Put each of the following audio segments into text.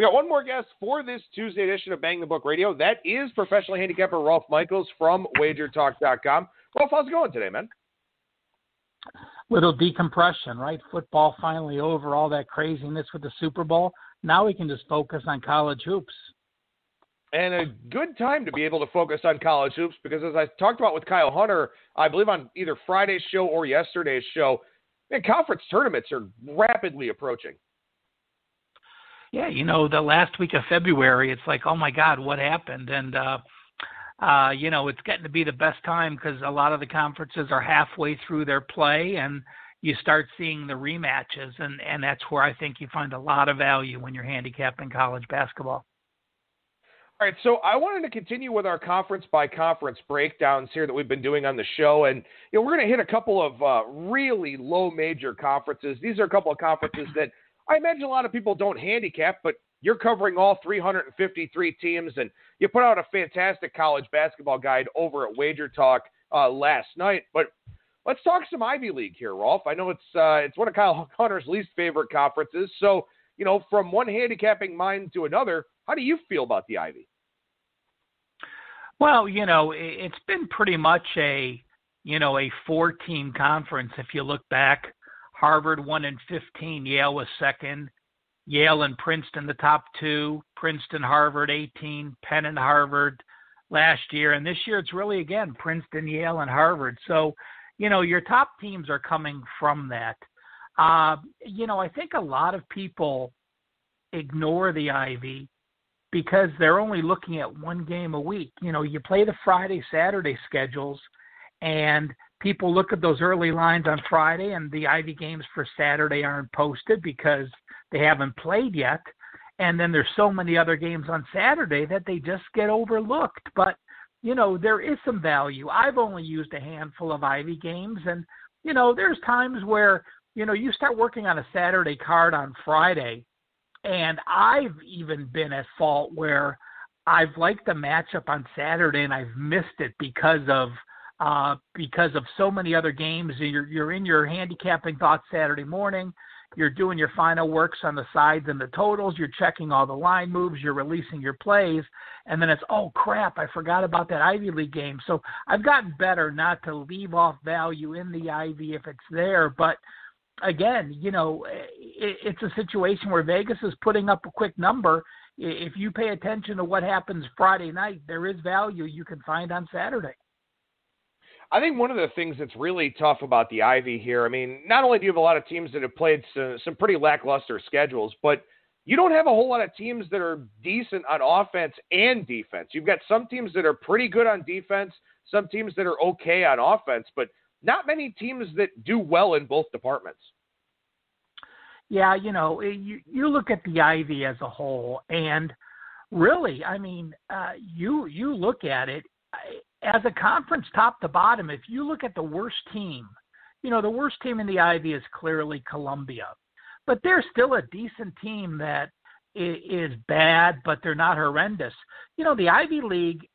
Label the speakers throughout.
Speaker 1: We got one more guest for this Tuesday edition of Bang the Book Radio. That is professional handicapper Ralph Michaels from WagerTalk.com. Ralph, how's it going today, man?
Speaker 2: Little decompression, right? Football finally over, all that craziness with the Super Bowl. Now we can just focus on college hoops.
Speaker 1: And a good time to be able to focus on college hoops because as I talked about with Kyle Hunter, I believe on either Friday's show or yesterday's show, conference tournaments are rapidly approaching.
Speaker 2: Yeah, the last week of February, it's like, oh my God, what happened? And, it's getting to be the best time because a lot of the conferences are halfway through their play and you start seeing the rematches. And that's where I think you find a lot of value when you're handicapping college basketball.
Speaker 1: All right, so I wanted to continue with our conference-by-conference breakdowns here that we've been doing on the show, and we're going to hit a couple of really low major conferences. These are a couple of conferences that I imagine a lot of people don't handicap, but you're covering all 353 teams, and you put out a fantastic college basketball guide over at Wager Talk last night. But let's talk some Ivy League here, Rolf. I know it's one of Kyle Hunter's least favorite conferences, so from one handicapping mind to another, how do you feel about the Ivy?
Speaker 2: Well, it's been pretty much a 4-team conference. If you look back, Harvard won in 15, Yale was second, Yale and Princeton the top two, Princeton, Harvard 18, Penn and Harvard last year. And this year it's really, again, Princeton, Yale, and Harvard. So, your top teams are coming from that. I think a lot of people ignore the Ivy because they're only looking at one game a week. You play the Friday, Saturday schedules, and people look at those early lines on Friday, and the Ivy games for Saturday aren't posted because they haven't played yet. And then there's so many other games on Saturday that they just get overlooked. But, there is some value. I've only used a handful of Ivy games, and, there's times where, you start working on a Saturday card on Friday, and I've even been at fault where I've liked the matchup on Saturday and I've missed it because of so many other games. You're in your handicapping thoughts Saturday morning. You're doing your final works on the sides and the totals. You're checking all the line moves. You're releasing your plays. And then it's, oh, crap, I forgot about that Ivy League game. So I've gotten better not to leave off value in the Ivy if it's there. But again, it's a situation where Vegas is putting up a quick number. If you pay attention to what happens Friday night, there is value you can find on Saturday.
Speaker 1: I think one of the things that's really tough about the Ivy here, not only do you have a lot of teams that have played some pretty lackluster schedules, but you don't have a whole lot of teams that are decent on offense and defense. You've got some teams that are pretty good on defense, some teams that are okay on offense, but not many teams that do well in both departments.
Speaker 2: Yeah, you look at the Ivy as a whole, and really, you look at it as a conference top to bottom. If you look at the worst team, the worst team in the Ivy is clearly Columbia. But they're still a decent team that is bad, but they're not horrendous. The Ivy League,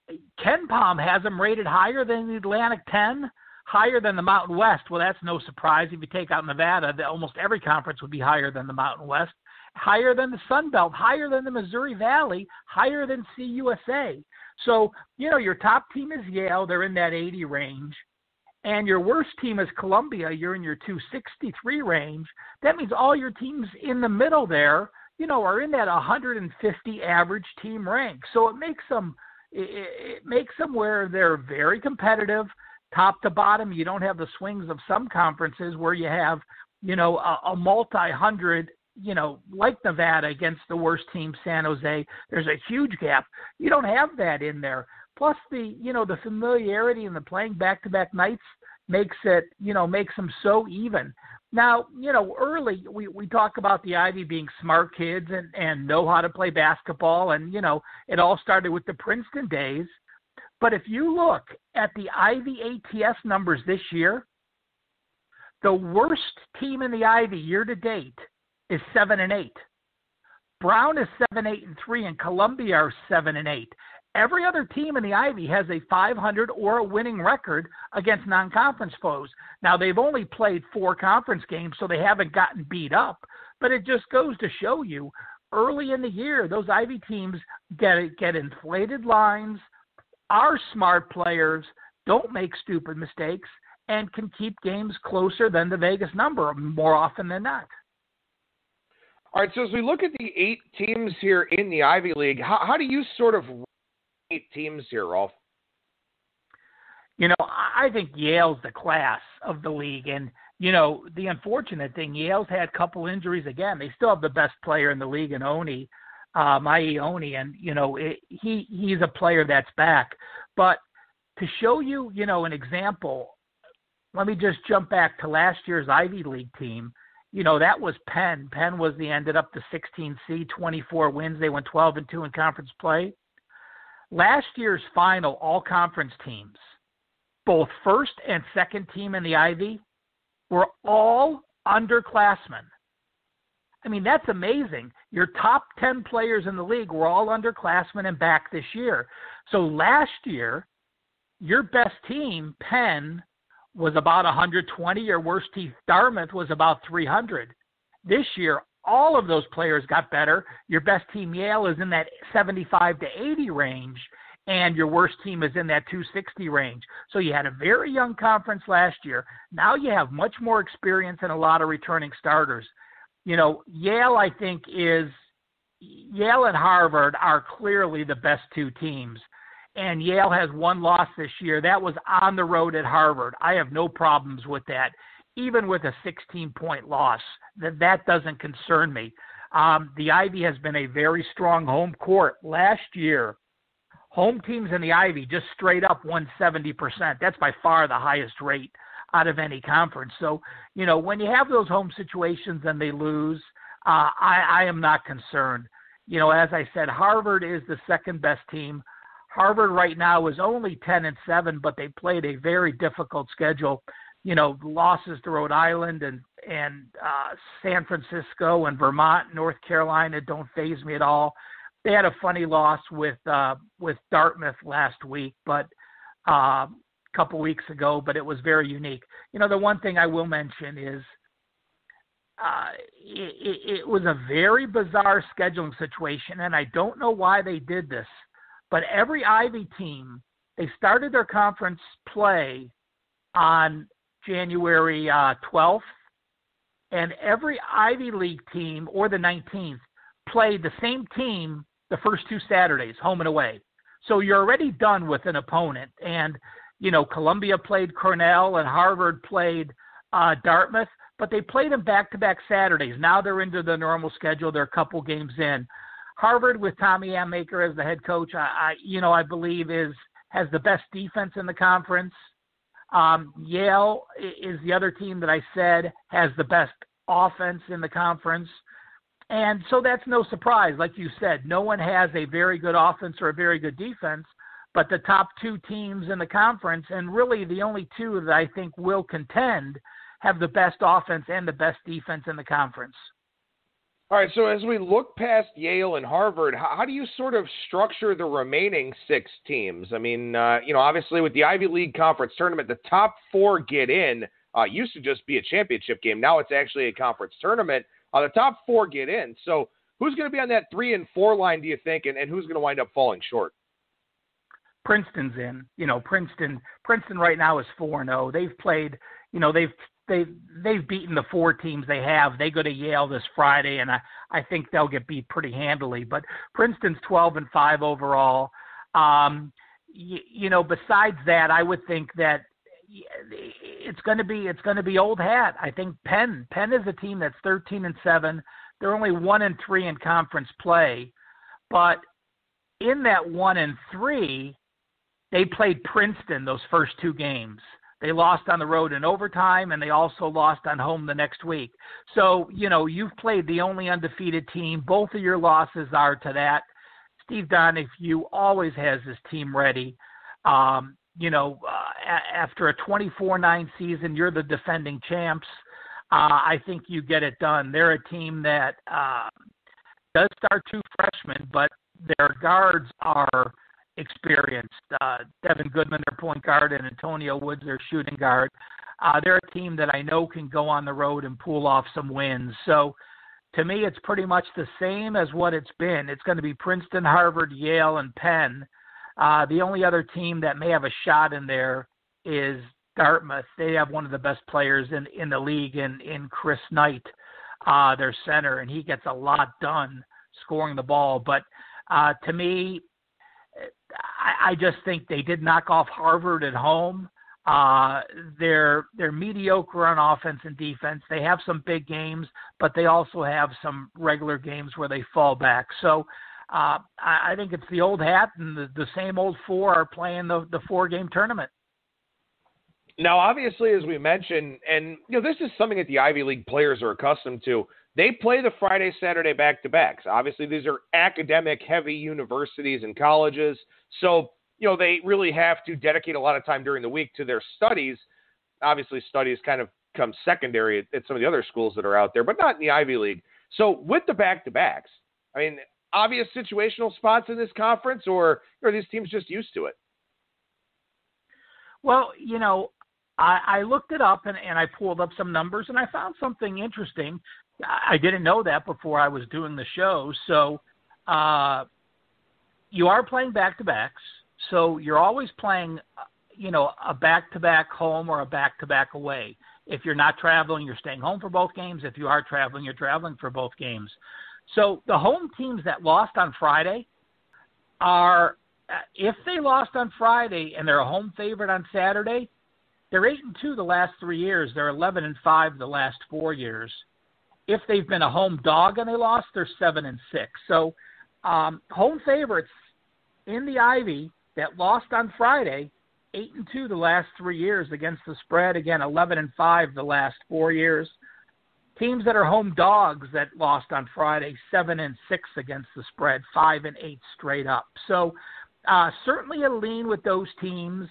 Speaker 2: Ken Palm has them rated higher than the Atlantic 10, higher than the Mountain West. Well, that's no surprise. If you take out Nevada, almost every conference would be higher than the Mountain West, higher than the Sun Belt, higher than the Missouri Valley, higher than CUSA. So, your top team is Yale. They're in that 80 range. And your worst team is Columbia. You're in your 263 range. That means all your teams in the middle there, are in that 150 average team rank. So it makes them where they're very competitive, top to bottom. You don't have the swings of some conferences where you have, a multi-hundred, like Nevada against the worst team, San Jose. There's a huge gap. You don't have that in there. Plus the familiarity and the playing back-to-back nights makes them so even. Now, early we talk about the Ivy being smart kids and know how to play basketball, and, it all started with the Princeton days. But if you look at the Ivy ATS numbers this year, the worst team in the Ivy year to date is 7-8. Brown is 7-8-3, and Columbia are 7-8. Every other team in the Ivy has a 500 or a winning record against non-conference foes. Now, they've only played 4 conference games, so they haven't gotten beat up. But it just goes to show you early in the year, those Ivy teams get inflated lines, are smart players, don't make stupid mistakes, and can keep games closer than the Vegas number more often than not.
Speaker 1: All right, so as we look at the 8 teams here in the Ivy League, how do you sort of rate 8 teams here, Rolf?
Speaker 2: You know, I think Yale's the class of the league. And, you know, the unfortunate thing, Yale's had a couple injuries again. They still have the best player in the league in Oni, Oni, and, you know, he's a player that's back. But to show you, you know, an example, let me just jump back to last year's Ivy League team. You know, that was Penn. Penn ended up the 16 seed, 24 wins. They went 12-2 in conference play. Last year's final all-conference teams, both first and second team in the Ivy, were all underclassmen. I mean, that's amazing. Your top 10 players in the league were all underclassmen and back this year. So last year, your best team, Penn, was about 120. Your worst team, Dartmouth, was about 300. This year, all of those players got better. Your best team, Yale, is in that 75 to 80 range, and your worst team is in that 260 range. So you had a very young conference last year. Now you have much more experience and a lot of returning starters. You know, Yale, I think, Yale and Harvard are clearly the best 2 teams. And Yale has 1 loss this year. That was on the road at Harvard. I have no problems with that, even with a 16-point loss. That doesn't concern me. The Ivy has been a very strong home court. Last year, home teams in the Ivy just straight up won 70%. That's by far the highest rate out of any conference. So, you know, when you have those home situations and they lose, I am not concerned. You know, as I said, Harvard is the second best team. Harvard right now is only 10-7, but they played a very difficult schedule. You know, losses to Rhode Island and San Francisco and Vermont, North Carolina don't faze me at all. They had a funny loss with Dartmouth last week, but a couple weeks ago, but it was very unique. You know, the one thing I will mention is it was a very bizarre scheduling situation, and I don't know why they did this. But every Ivy team, they started their conference play on January 12th, and every Ivy League team, or the 19th, played the same team the first 2 Saturdays, home and away. So you're already done with an opponent. And, you know, Columbia played Cornell and Harvard played Dartmouth, but they played them back-to-back Saturdays. Now they're into the normal schedule. They're a couple games in. Harvard with Tommy Amaker as the head coach, I believe has the best defense in the conference. Yale is the other team that I said has the best offense in the conference. And so that's no surprise. Like you said, no one has a very good offense or a very good defense, but the top 2 teams in the conference, and really the only 2 that I think will contend, have the best offense and the best defense in the conference.
Speaker 1: All right, so as we look past Yale and Harvard, how do you sort of structure the remaining 6 teams? I mean, you know, obviously with the Ivy League Conference Tournament, the top 4 get in. Used to just be a championship game. Now it's actually a conference tournament. The top 4 get in. So who's going to be on that 3 and 4 line, do you think, and who's going to wind up falling short?
Speaker 2: Princeton's in. You know, Princeton right now is 4-0. They've played, you know, they've beaten the 4 teams they have. They go to Yale this Friday, and I think they'll get beat pretty handily. But Princeton's 12-5 overall. You know, besides that, I would think that it's going to be old hat. I think Penn is a team that's 13-7. They're only 1-3 in conference play, but in that 1-3, they played Princeton those first 2 games. They lost on the road in overtime, and they also lost on home the next week. So, you know, you've played the only undefeated team. Both of your losses are to that. Steve Donahue always has his team ready. You know, after a 24-9 season, you're the defending champs. I think you get it done. They're a team that does start 2 freshmen, but their guards are experienced. Devin Goodman, their point guard, and Antonio Woods, their shooting guard. They're a team that I know can go on the road and pull off some wins. So, to me, it's pretty much the same as what it's been. It's going to be Princeton, Harvard, Yale, and Penn. The only other team that may have a shot in there is Dartmouth. They have one of the best players in the league in Chris Knight, their center, and he gets a lot done scoring the ball. But to me, I just think they did knock off Harvard at home. They're mediocre on offense and defense. They have some big games, but they also have some regular games where they fall back. So I think it's the old hat, and the same old four are playing the 4-game tournament.
Speaker 1: Now, obviously, as we mentioned, and this is something that the Ivy League players are accustomed to. They play the Friday, Saturday back-to-backs. Obviously, these are academic-heavy universities and colleges, so they really have to dedicate a lot of time during the week to their studies. Obviously, studies kind of come secondary at some of the other schools that are out there, but not in the Ivy League. So with the back-to-backs, I mean, obvious situational spots in this conference, or are these teams just used to it?
Speaker 2: Well, I looked it up and I pulled up some numbers, and I found something interesting. I didn't know that before I was doing the show. So you are playing back-to-backs. So you're always playing, a back-to-back home or a back-to-back away. If you're not traveling, you're staying home for both games. If you are traveling, you're traveling for both games. So the home teams that lost on Friday are, if they lost on Friday and they're a home favorite on Saturday, they're 8-2 the last 3 years. They're 11-5 the last 4 years. If they've been a home dog and they lost, they're 7-6. So home favorites in the Ivy that lost on Friday, 8-2 the last 3 years against the spread. Again, 11-5 the last 4 years. Teams that are home dogs that lost on Friday, 7-6 against the spread, 5-8 straight up. So certainly a lean with those teams.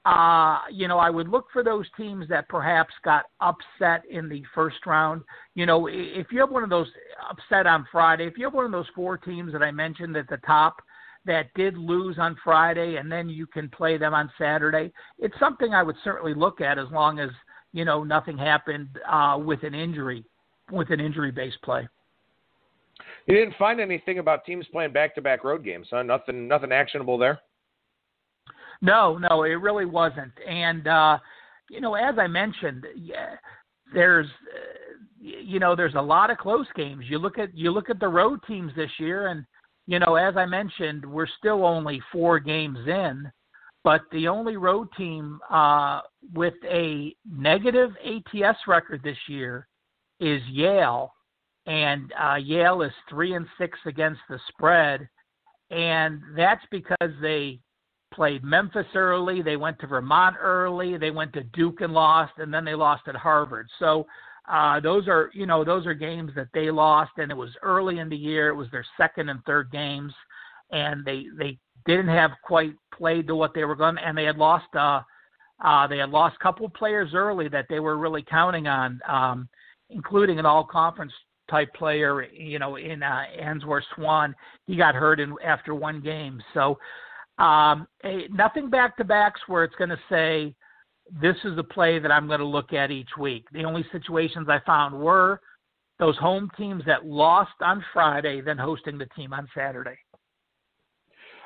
Speaker 2: I would look for those teams that perhaps got upset in the first round. If you have one of those upset on Friday, if you have one of those 4 teams that I mentioned at the top that did lose on Friday and then you can play them on Saturday, it's something I would certainly look at as long as, nothing happened with an injury-based play.
Speaker 1: You didn't find anything about teams playing back-to-back road games, huh? Nothing actionable there?
Speaker 2: No, it really wasn't. And, as I mentioned, there's a lot of close games. You look at the road teams this year, and, as I mentioned, we're still only 4 games in, but the only road team with a negative ATS record this year is Yale, and Yale is 3-6 against the spread, and that's because they played Memphis early, they went to Vermont early, they went to Duke and lost, and then they lost at Harvard. So those are games that they lost, and it was early in the year. It was their second and third games, and they didn't have quite played to what they were going, and they had lost a couple players early that they were really counting on, including an all-conference type player, in Answer Swan. He got hurt after one game. So nothing back-to-backs where it's going to say, this is the play that I'm going to look at each week. The only situations I found were those home teams that lost on Friday, then hosting the team on Saturday.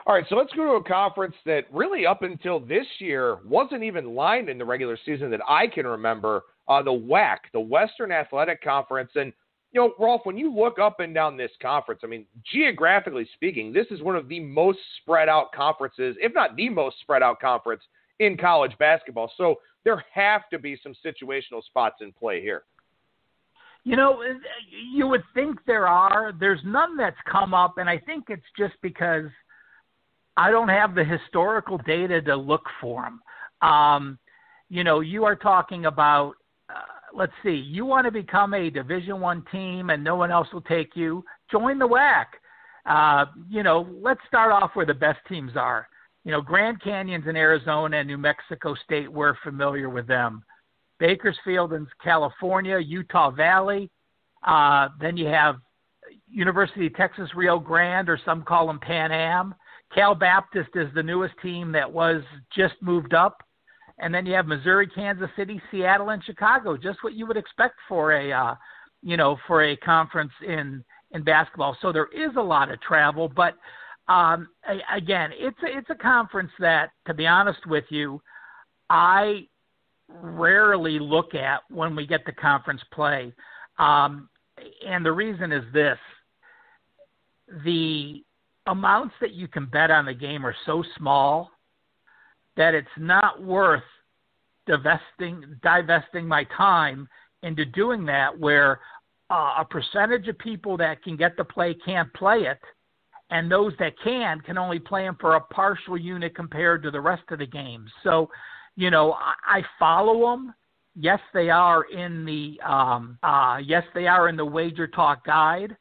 Speaker 1: All right, so let's go to a conference that really up until this year wasn't even lined in the regular season that I can remember, the WAC, the Western Athletic Conference. And, Ralph, when you look up and down this conference, I mean, geographically speaking, this is one of the most spread out conferences, if not the most spread out conference in college basketball. So there have to be some situational spots in play here.
Speaker 2: You would think there are. There's none that's come up, and I think it's just because I don't have the historical data to look for them. You are talking about, let's see, you want to become a Division I team and no one else will take you, join the WAC. Let's start off where the best teams are. Grand Canyon's in Arizona and New Mexico State, we're familiar with them. Bakersfield in California, Utah Valley. Then you have University of Texas Rio Grande, or some call them Pan Am. Cal Baptist is the newest team that was just moved up. And then you have Missouri, Kansas City, Seattle, and Chicago, just what you would expect for a for a conference in basketball. So there is a lot of travel, but again, it's a conference that, to be honest with you, I rarely look at when we get to conference play. And the reason is this: the amounts that you can bet on the game are so small that it's not worth divesting my time into doing that, where a percentage of people that can get the play can't play it, and those that can only play them for a partial unit compared to the rest of the games. So, I follow them. Yes, they are in the Wager Talk guide.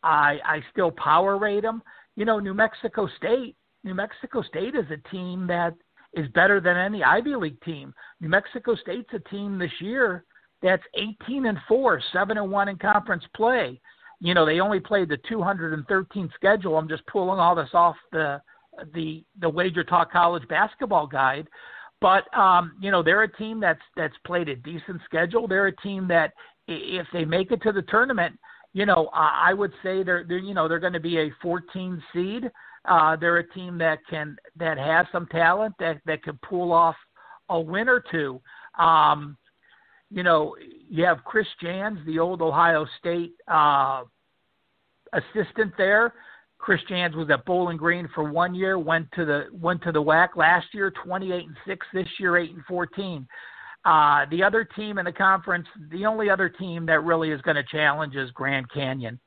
Speaker 2: I still power rate them. New Mexico State is a team that is better than any Ivy League team. New Mexico State's a team this year that's 18-4, 7-1 in conference play. They only played the 213 schedule. I'm just pulling all this off the Wager Talk College basketball guide. But they're a team that's played a decent schedule. They're a team that, if they make it to the tournament, I would say they're going to be a 14 seed. They're a team that has some talent that can pull off a win or two. You have Chris Jans, the old Ohio State assistant there. Chris Jans was at Bowling Green for 1 year, went to the WAC last year, 28-6 this year, 8-14. The other team in the conference, the only other team that really is going to challenge is Grand Canyon.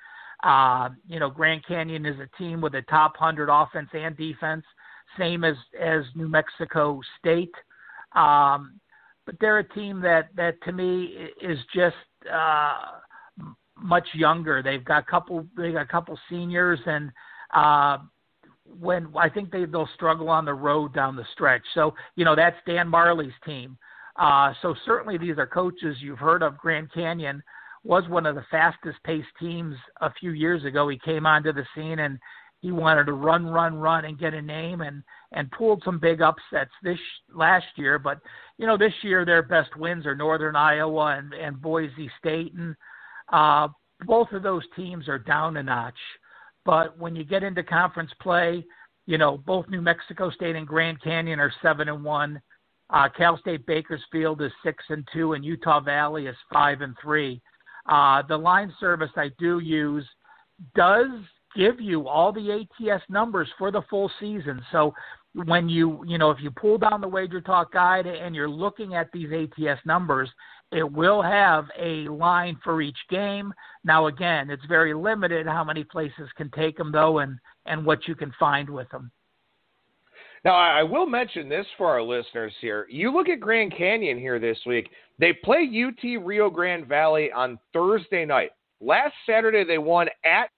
Speaker 2: Grand Canyon is a team with a top 100 offense and defense, same as New Mexico State. But they're a team that to me is just much younger. They've got a couple seniors, and when I think they'll struggle on the road down the stretch. So that's Dan Marley's team. So certainly these are coaches you've heard of. Grand Canyon was one of the fastest paced teams a few years ago. He came onto the scene and he wanted to run and get a name, and pulled some big upsets last year. But, this year their best wins are Northern Iowa and Boise State. And both of those teams are down a notch. But when you get into conference play, both New Mexico State and Grand Canyon are 7-1. Cal State Bakersfield is 6-2, and Utah Valley is 5-3. The line service I do use does give you all the ATS numbers for the full season. So when if you pull down the Wager Talk guide and you're looking at these ATS numbers, it will have a line for each game. Now, again, it's very limited how many places can take them, though, and what you can find with them.
Speaker 1: Now, I will mention this for our listeners here. You look at Grand Canyon here this week. They play UT Rio Grande Valley on Thursday night. Last Saturday, they won at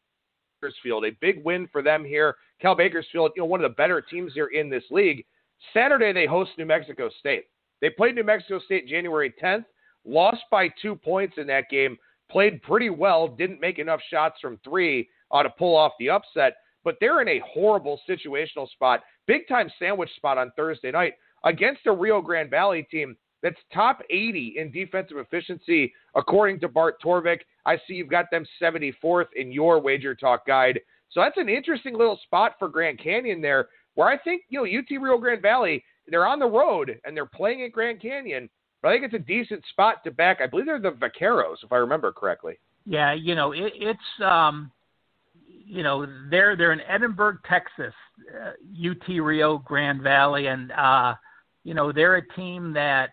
Speaker 1: Bakersfield, a big win for them here. Cal Bakersfield, one of the better teams here in this league. Saturday, they host New Mexico State. They played New Mexico State January 10th, lost by 2 points in that game, played pretty well, didn't make enough shots from three to pull off the upset, but they're in a horrible situational spot, big-time sandwich spot on Thursday night against a Rio Grande Valley team that's top 80 in defensive efficiency, according to Bart Torvik. I see you've got them 74th in your Wager Talk guide. So that's an interesting little spot for Grand Canyon there, where I think, UT Rio Grande Valley, they're on the road and they're playing at Grand Canyon, but I think it's a decent spot to back. I believe they're the Vaqueros, if I remember correctly.
Speaker 2: Yeah, it's they're in Edinburgh, Texas, UT Rio Grande Valley, and they're a team that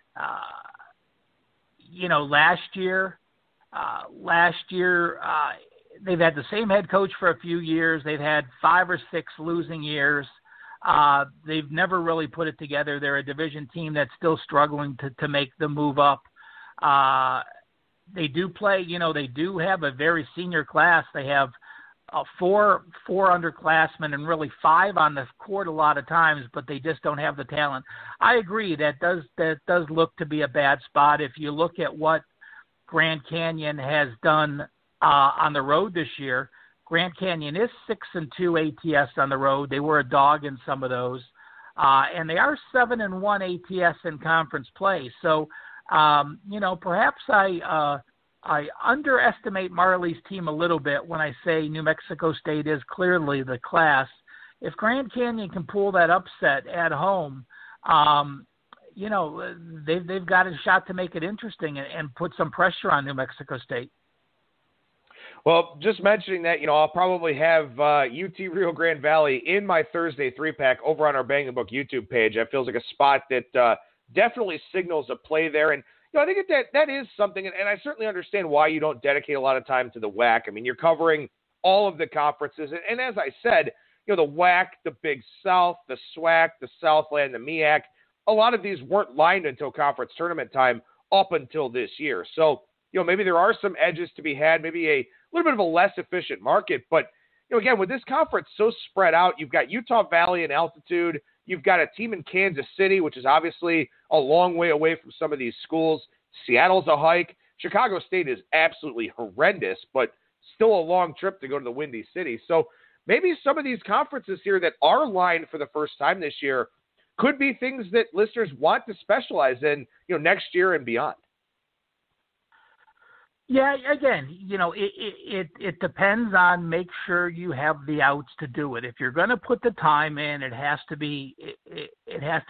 Speaker 2: last year they've had the same head coach for a few years. They've had 5 or 6 losing years. They've never really put it together. They're a division team that's still struggling to make the move up. They do play, they do have a very senior class. They have 4 underclassmen and really 5 on the court a lot of times, but they just don't have the talent. I agree that does look to be a bad spot. If you look at what Grand Canyon has done on the road this year, Grand Canyon is 6-2 ATS on the road. They were a dog in some of those, and they are 7-1 ATS in conference play. So, perhaps I I underestimate Marley's team a little bit when I say New Mexico State is clearly the class. If Grand Canyon can pull that upset at home, they've got a shot to make it interesting and put some pressure on New Mexico State.
Speaker 1: Well, just mentioning that, I'll probably have UT Rio Grande Valley in my Thursday 3-pack over on our Bang the Book YouTube page. That feels like a spot that definitely signals a play there. And, I think that is something, and I certainly understand why you don't dedicate a lot of time to the WAC. I mean, you're covering all of the conferences. And as I said, the WAC, the Big South, the SWAC, the Southland, the MEAC, a lot of these weren't lined until conference tournament time up until this year. So, maybe there are some edges to be had, maybe a little bit of a less efficient market. But, again, with this conference so spread out, you've got Utah Valley in altitude. You've got a team in Kansas City, which is obviously a long way away from some of these schools. Seattle's a hike. Chicago State is absolutely horrendous, but still a long trip to go to the Windy City. So maybe some of these conferences here that are lined for the first time this year could be things that listeners want to specialize in, next year and beyond.
Speaker 2: Yeah, again, it depends on make sure you have the outs to do it. If you're going to put the time in, it has to be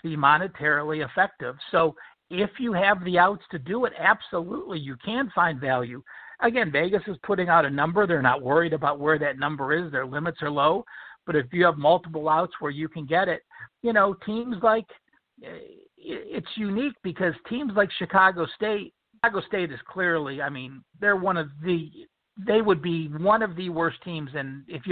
Speaker 2: monetarily effective. So if you have the outs to do it, absolutely you can find value. Again, Vegas is putting out a number. They're not worried about where that number is. Their limits are low. But if you have multiple outs where you can get it, teams like it's unique because teams like Chicago State is clearly, they would be one of the worst teams. And if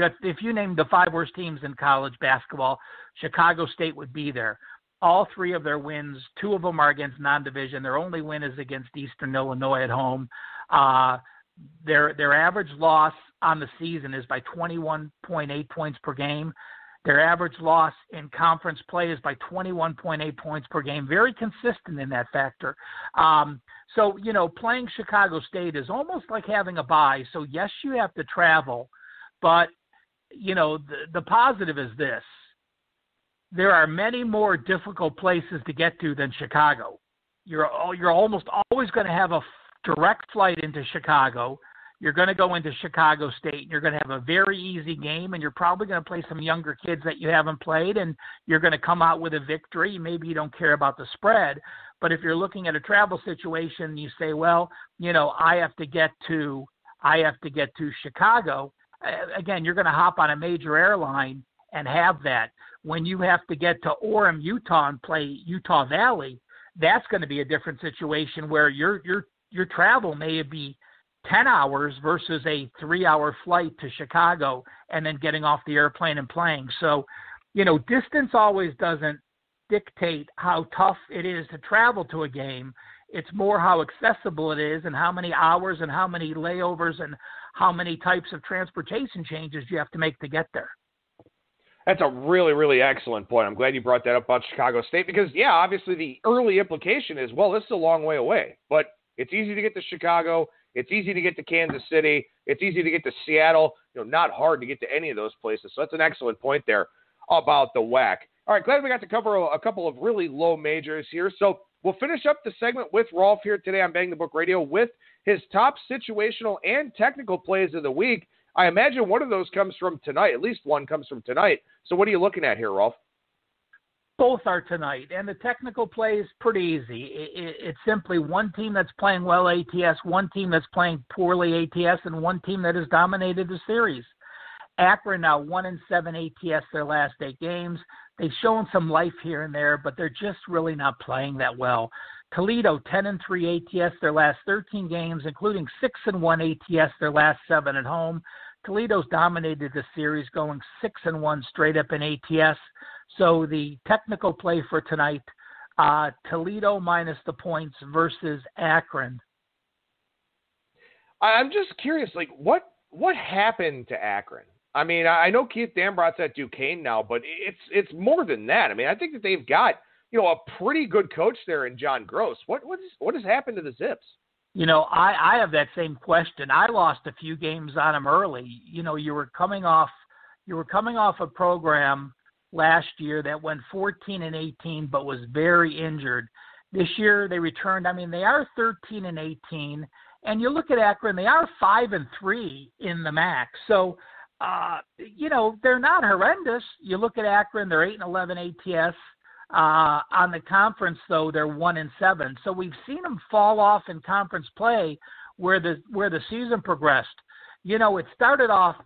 Speaker 2: you name the 5 worst teams in college basketball, Chicago State would be there. All 3 of their wins, 2 of them are against non-division. Their only win is against Eastern Illinois at home. Their average loss on the season is by 21.8 points per game. Their average loss in conference play is by 21.8 points per game. Very consistent in that factor. So, playing Chicago State is almost like having a bye. So, yes, you have to travel. But, the positive is this. There are many more difficult places to get to than Chicago. You're almost always going to have a direct flight into Chicago. You're going to go into Chicago State. You're going to have a very easy game, and you're probably going to play some younger kids that you haven't played, and you're going to come out with a victory. Maybe you don't care about the spread, but if you're looking at a travel situation, you say, well, I have to get to Chicago. Again, you're going to hop on a major airline and have that. When you have to get to Orem, Utah, and play Utah Valley, that's going to be a different situation where your travel may be 10 hours versus a 3-hour flight to Chicago and then getting off the airplane and playing. So, distance always doesn't dictate how tough it is to travel to a game. It's more how accessible it is and how many hours and how many layovers and how many types of transportation changes you have to make to get there.
Speaker 1: That's a really, really excellent point. I'm glad you brought that up about Chicago State because, yeah, obviously the early implication is, well, this is a long way away, but it's easy to get to Chicago. It's easy to get to Kansas City. It's easy to get to Seattle. Not hard to get to any of those places. So that's an excellent point there about the WAC. All right, glad we got to cover a couple of really low majors here. So we'll finish up the segment with Rolf here today on Bang the Book Radio with his top situational and technical plays of the week. I imagine one of those comes from tonight. At least one comes from tonight. So what are you looking at here, Rolf?
Speaker 2: Both are tonight, and the technical play is pretty easy. It's simply one team that's playing well ATS, one team that's playing poorly ATS, and one team that has dominated the series. Akron now 1-7 ATS their last 8 games. They've shown some life here and there, but they're just really not playing that well. Toledo 10-3 ATS their last 13 games, including 6-1 ATS their last 7 at home. Toledo's dominated the series, going 6-1 straight up in ATS. So the technical play for tonight, Toledo minus the points versus Akron.
Speaker 1: I'm just curious, what happened to Akron? I mean, I know Keith Dambrot's at Duquesne now, but it's more than that. I mean, I think that they've got a pretty good coach there in John Gross. What has happened to the Zips?
Speaker 2: I have that same question. I lost a few games on them early. You were coming off a program last year that went 14-18, but was very injured. This year they returned. I mean, they are 13-18, And you look at Akron, they are 5-3 in the MAC. So, they're not horrendous. You look at Akron, they're 8-11 ATS. On the conference, though, they're 1-7. So we've seen them fall off in conference play where the season progressed. It started off,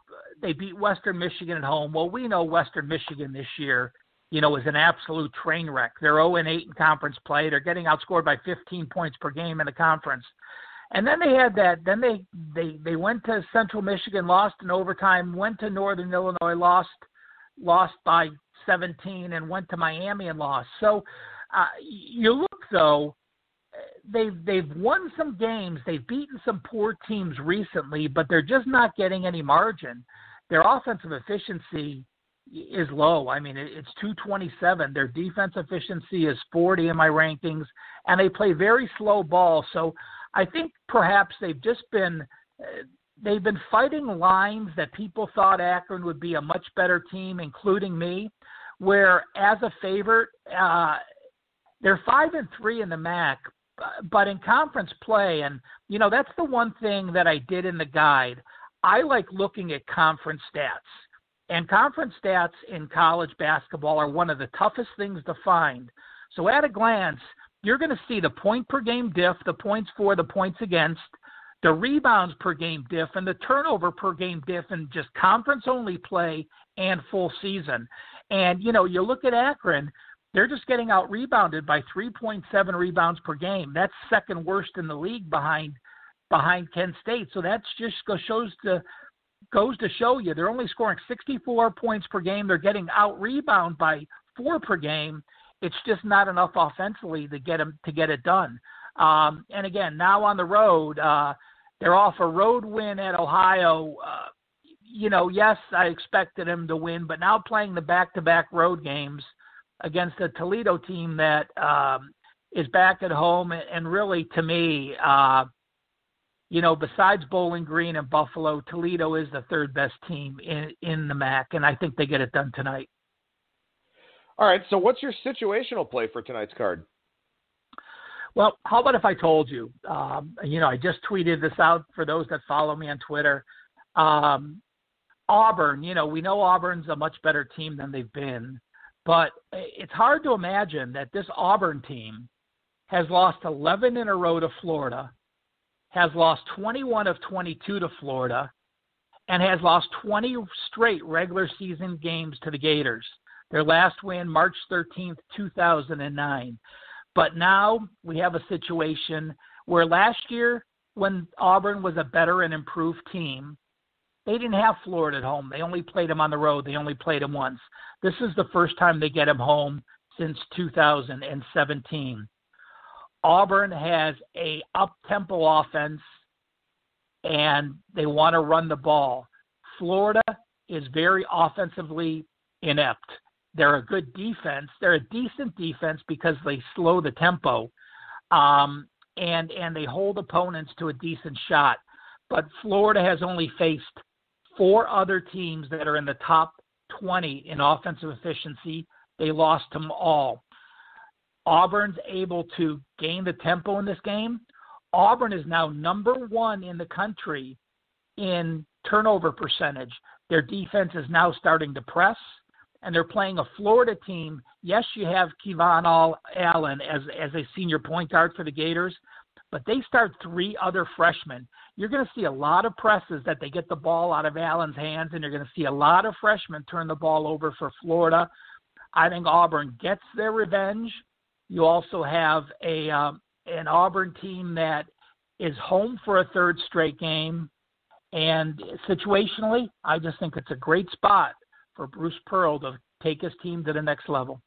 Speaker 2: they beat Western Michigan at home. Well, we know Western Michigan this year, is an absolute train wreck. They're 0-8 in conference play. They're getting outscored by 15 points per game in the conference. And then they had that. Then they went to Central Michigan, lost in overtime. Went to Northern Illinois, lost by 17, and went to Miami and lost. So you look though, they've won some games. They've beaten some poor teams recently, but they're just not getting any margin. Their offensive efficiency is low. I mean, it's 227. Their defense efficiency is 40 in my rankings, and they play very slow ball. So I think perhaps they've been fighting lines that people thought Akron would be a much better team, including me, where as a favorite, they're 5-3 in the MAC, but in conference play, and that's the one thing that I did in the guide. I like looking at conference stats, and conference stats in college basketball are one of the toughest things to find. So at a glance, you're going to see the point per game diff, the points for, the points against, the rebounds per game diff, and the turnover per game diff in just conference-only play and full season. And, you look at Akron, they're just getting out-rebounded by 3.7 rebounds per game. That's second worst in the league behind Kent State. So that's just goes to show you they're only scoring 64 points per game. They're getting out-rebounded by 4 per game. It's just not enough offensively to get it done. And again, now on the road, they're off a road win at Ohio. Yes, I expected them to win, but now playing the back-to-back road games against a Toledo team that is back at home. And really, to me, besides Bowling Green and Buffalo, Toledo is the third best team in the MAC, and I think they get it done tonight.
Speaker 1: All right, so what's your situational play for tonight's card?
Speaker 2: Well, how about if I told you? I just tweeted this out for those that follow me on Twitter. Auburn, we know Auburn's a much better team than they've been, but it's hard to imagine that this Auburn team has lost 11 in a row to Florida, has lost 21 of 22 to Florida, and has lost 20 straight regular season games to the Gators. Their last win, March 13th, 2009. But now we have a situation where last year, when Auburn was a better and improved team, they didn't have Florida at home. They only played them on the road. They only played them once. This is the first time they get them home since 2017. Auburn has a up-tempo offense, and they want to run the ball. Florida is very offensively inept. They're a good defense. They're a decent defense because they slow the tempo, and they hold opponents to a decent shot. But Florida has only faced 4 other teams that are in the top 20 in offensive efficiency. They lost them all. Auburn's able to gain the tempo in this game. Auburn is now number 1 in the country in turnover percentage. Their defense is now starting to press. And they're playing a Florida team. Yes, you have Kevon Allen as a senior point guard for the Gators, but they start 3 other freshmen. You're going to see a lot of presses that they get the ball out of Allen's hands, and you're going to see a lot of freshmen turn the ball over for Florida. I think Auburn gets their revenge. You also have an Auburn team that is home for a third straight game. And situationally, I just think it's a great spot for Bruce Pearl to take his team to the next level.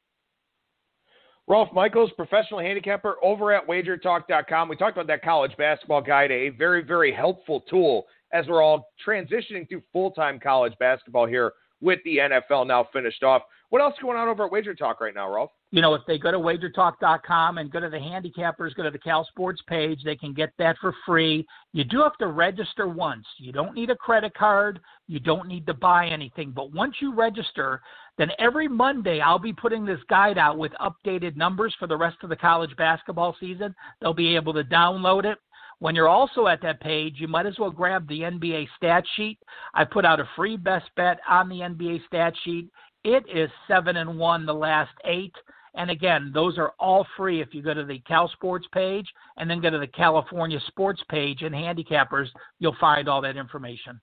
Speaker 1: Ralph Michaels, professional handicapper over at wagertalk.com. We talked about that college basketball guide, a very, very helpful tool as we're all transitioning to full-time college basketball here with the NFL now finished off. What else is going on over at Wager Talk right now, Ralph?
Speaker 2: If they go to wagertalk.com and go to the handicappers, go to the Cal Sports page, they can get that for free. You do have to register once. You don't need a credit card. You don't need to buy anything. But once you register, then every Monday I'll be putting this guide out with updated numbers for the rest of the college basketball season. They'll be able to download it. When you're also at that page, you might as well grab the NBA stat sheet. I put out a free best bet on the NBA stat sheet. It is 7-1 the last 8. And again, those are all free if you go to the Cal Sports page and then go to the California Sports page and Handicappers, you'll find all that information.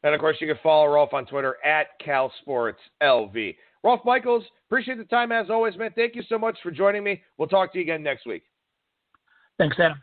Speaker 1: And, of course, you can follow Ralph on Twitter at CalSportsLV. Ralph Michaels, appreciate the time as always, man. Thank you so much for joining me. We'll talk to you again next week.
Speaker 2: Thanks, Adam.